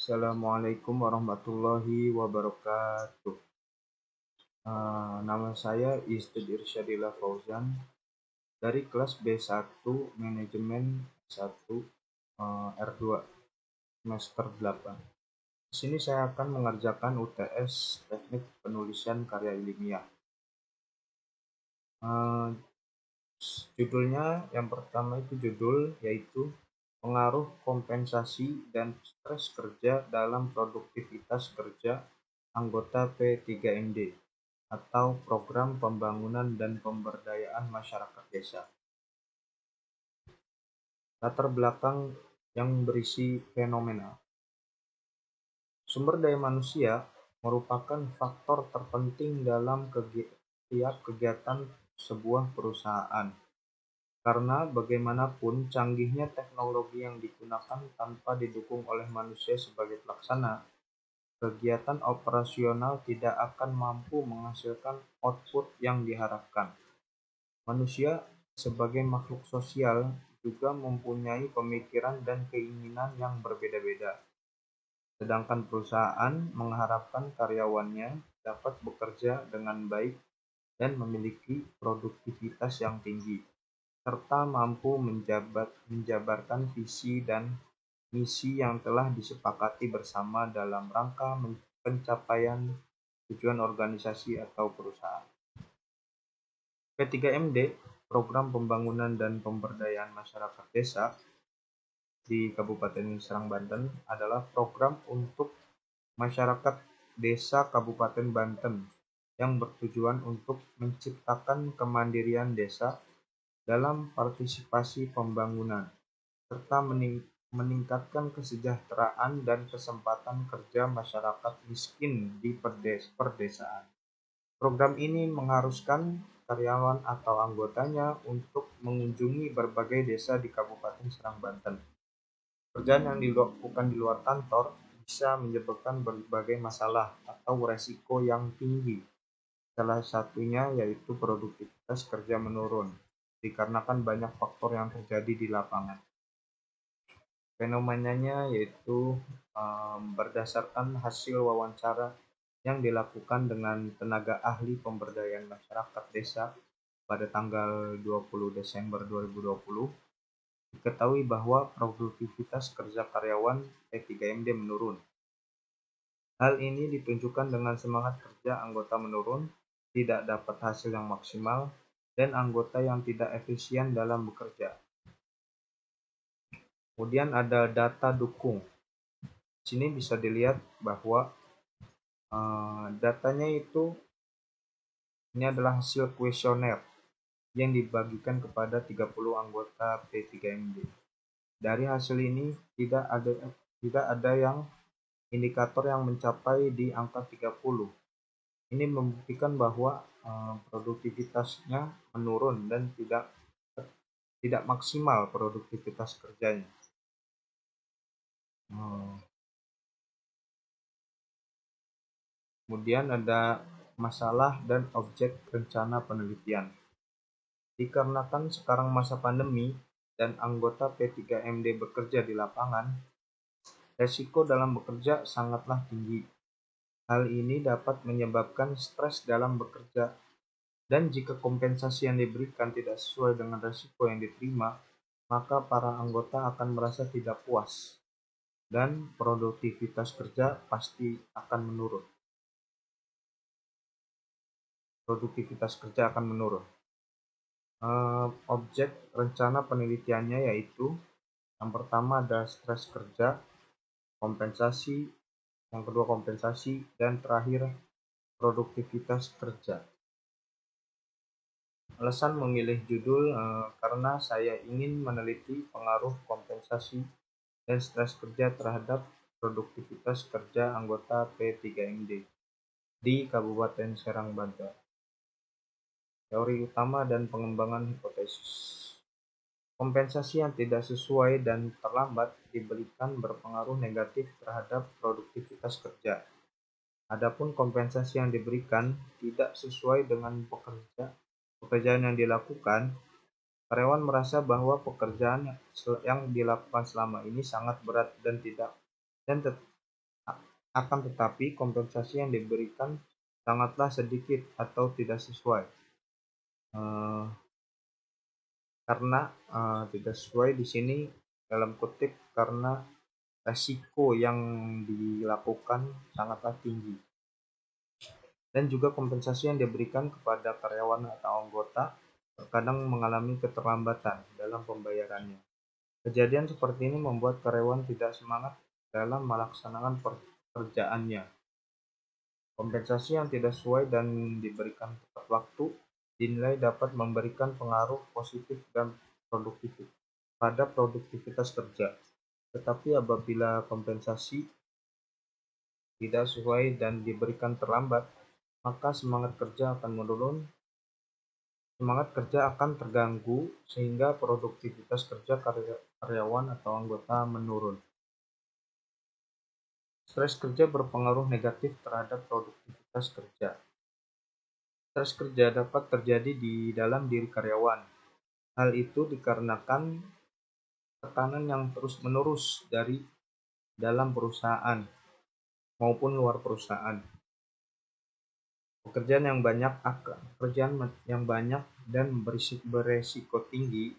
Assalamualaikum warahmatullahi wabarakatuh. Nama saya Istid Irsyadillah Fauzan dari kelas B1 Manajemen 1 R2 semester 8. Di sini saya akan mengerjakan UTS Teknik Penulisan Karya Ilmiah. Eh, Judulnya yang pertama itu yaitu pengaruh kompensasi dan stres kerja dalam produktivitas kerja anggota P3MD atau Program Pembangunan dan Pemberdayaan Masyarakat Desa. Latar belakang yang berisi fenomena. Sumber daya manusia merupakan faktor terpenting dalam setiap kegiatan sebuah perusahaan. Karena bagaimanapun canggihnya teknologi yang digunakan tanpa didukung oleh manusia sebagai pelaksana, kegiatan operasional tidak akan mampu menghasilkan output yang diharapkan. Manusia sebagai makhluk sosial juga mempunyai pemikiran dan keinginan yang berbeda-beda. Sedangkan perusahaan mengharapkan karyawannya dapat bekerja dengan baik dan memiliki produktivitas yang tinggi, serta mampu menjabarkan visi dan misi yang telah disepakati bersama dalam rangka pencapaian tujuan organisasi atau perusahaan. P3MD, Program Pembangunan dan Pemberdayaan Masyarakat Desa di Kabupaten Serang, Banten, adalah program untuk masyarakat desa Kabupaten Banten yang bertujuan untuk menciptakan kemandirian desa dalam partisipasi pembangunan, serta meningkatkan kesejahteraan dan kesempatan kerja masyarakat miskin di perdesaan. Program ini mengharuskan karyawan atau anggotanya untuk mengunjungi berbagai desa di Kabupaten Serang, Banten. Pekerjaan yang dilakukan di luar kantor bisa menyebabkan berbagai masalah atau resiko yang tinggi. Salah satunya yaitu produktivitas kerja menurun, dikarenakan banyak faktor yang terjadi di lapangan. Fenomenanya yaitu berdasarkan hasil wawancara yang dilakukan dengan tenaga ahli pemberdayaan masyarakat desa pada tanggal 20 Desember 2020, diketahui bahwa produktivitas kerja karyawan P3MD menurun. Hal ini ditunjukkan dengan semangat kerja anggota menurun, tidak dapat hasil yang maksimal, dan anggota yang tidak efisien dalam bekerja. Kemudian ada data dukung. Di sini bisa dilihat bahwa datanya ini adalah hasil kuesioner yang dibagikan kepada 30 anggota P3MD. Dari hasil ini tidak ada yang indikator yang mencapai di angka 30. Ini membuktikan bahwa produktivitasnya menurun dan tidak maksimal produktivitas kerjanya. Kemudian ada masalah dan objek rencana penelitian. Dikarenakan sekarang masa pandemi dan anggota P3MD bekerja di lapangan, resiko dalam bekerja sangatlah tinggi. Hal ini dapat menyebabkan stres dalam bekerja, dan jika kompensasi yang diberikan tidak sesuai dengan resiko yang diterima, maka para anggota akan merasa tidak puas dan produktivitas kerja pasti akan menurun. Objek rencana penelitiannya yaitu yang pertama ada stres kerja, kompensasi, yang kedua kompensasi, dan terakhir produktivitas kerja. Alasan memilih judul karena saya ingin meneliti pengaruh kompensasi dan stres kerja terhadap produktivitas kerja anggota P3MD di Kabupaten Serang, Banten. Teori utama dan pengembangan hipotesis. Kompensasi yang tidak sesuai dan terlambat diberikan berpengaruh negatif terhadap produktivitas kerja. Adapun kompensasi yang diberikan tidak sesuai dengan pekerjaan yang dilakukan, karyawan merasa bahwa pekerjaan yang dilakukan selama ini sangat berat Akan tetapi kompensasi yang diberikan sangatlah sedikit atau tidak sesuai. Karena tidak sesuai di sini dalam kutip karena resiko yang dilakukan sangatlah tinggi. Dan juga kompensasi yang diberikan kepada karyawan atau anggota terkadang mengalami keterlambatan dalam pembayarannya. Kejadian seperti ini membuat karyawan tidak semangat dalam melaksanakan pekerjaannya. Kompensasi yang tidak sesuai dan diberikan tepat waktu dinilai dapat memberikan pengaruh positif dan produktivitas pada produktivitas kerja. Tetapi apabila kompensasi tidak sesuai dan diberikan terlambat, maka semangat kerja akan terganggu sehingga produktivitas kerja karyawan atau anggota menurun. Stres kerja berpengaruh negatif terhadap produktivitas kerja. Stres kerja dapat terjadi di dalam diri karyawan. Hal itu dikarenakan tekanan yang terus-menerus dari dalam perusahaan maupun luar perusahaan. Pekerjaan yang banyak dan beresiko tinggi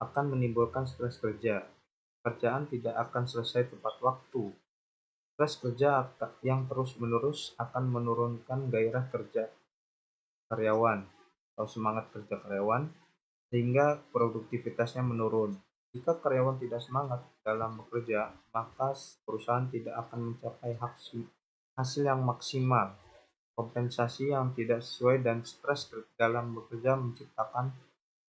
akan menimbulkan stres kerja. Pekerjaan tidak akan selesai tepat waktu. Stres kerja yang terus-menerus akan menurunkan gairah kerja karyawan atau semangat kerja karyawan sehingga produktivitasnya menurun. Jika karyawan tidak semangat dalam bekerja, maka perusahaan tidak akan mencapai hasil yang maksimal. Kompensasi yang tidak sesuai dan stres dalam bekerja menciptakan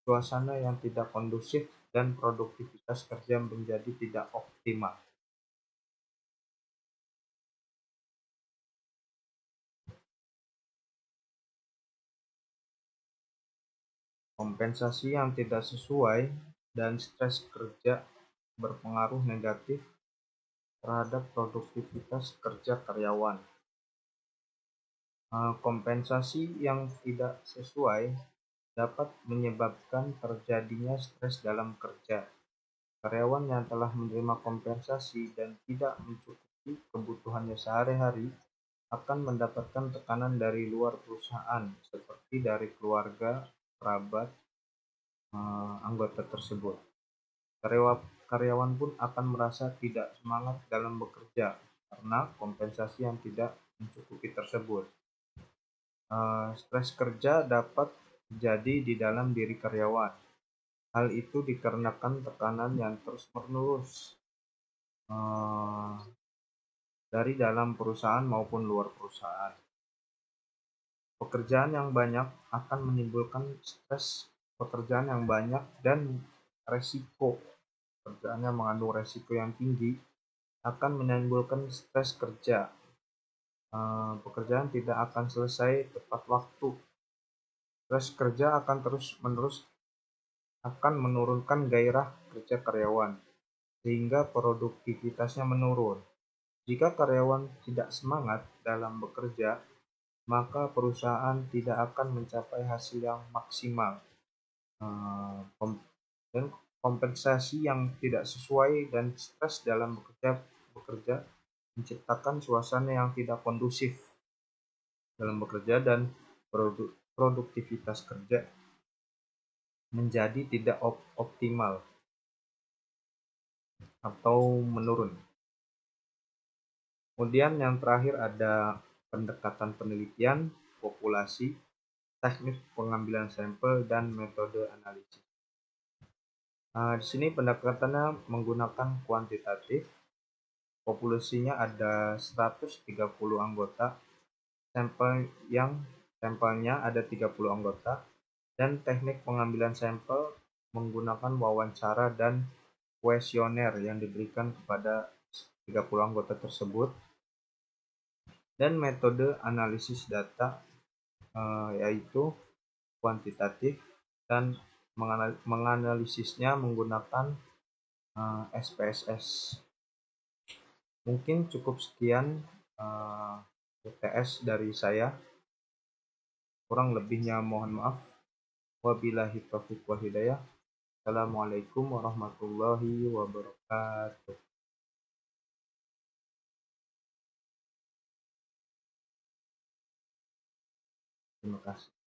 suasana yang tidak kondusif dan produktivitas kerja menjadi tidak optimal. Kompensasi yang tidak sesuai dan stres kerja berpengaruh negatif terhadap produktivitas kerja karyawan. Kompensasi yang tidak sesuai dapat menyebabkan terjadinya stres dalam kerja. Karyawan yang telah menerima kompensasi dan tidak mencukupi kebutuhannya sehari-hari akan mendapatkan tekanan dari luar perusahaan, seperti dari keluarga, kerabat, anggota tersebut. Karyawan pun akan merasa tidak semangat dalam bekerja karena kompensasi yang tidak mencukupi tersebut. Stres kerja dapat terjadi di dalam diri karyawan. Hal itu dikarenakan tekanan yang terus-menerus dari dalam perusahaan maupun luar perusahaan. Pekerjaan yang banyak akan menimbulkan stres pekerjaan yang banyak dan resiko. Pekerjaan yang mengandung resiko yang tinggi akan menimbulkan stres kerja. Pekerjaan tidak akan selesai tepat waktu. Stres kerja akan terus-menerus akan menurunkan gairah kerja karyawan, sehingga produktivitasnya menurun. Jika karyawan tidak semangat dalam bekerja, maka perusahaan tidak akan mencapai hasil yang maksimal. Dan kompensasi yang tidak sesuai dan stres dalam bekerja menciptakan suasana yang tidak kondusif dalam bekerja dan produktivitas kerja menjadi tidak optimal atau menurun. Kemudian yang terakhir ada pendekatan penelitian, populasi, teknik pengambilan sampel, dan metode analisis. Di sini pendekatannya menggunakan kuantitatif. Populasinya ada 130 anggota, sampelnya ada 30 anggota, dan teknik pengambilan sampel menggunakan wawancara dan kuesioner yang diberikan kepada 30 anggota tersebut, dan metode analisis data yaitu kuantitatif dan menganalisisnya menggunakan SPSS. Mungkin cukup sekian UTS dari saya. Kurang lebihnya mohon maaf. Wabillahi taufiq wal hidayah. Assalamualaikum warahmatullahi wabarakatuh. Terima kasih.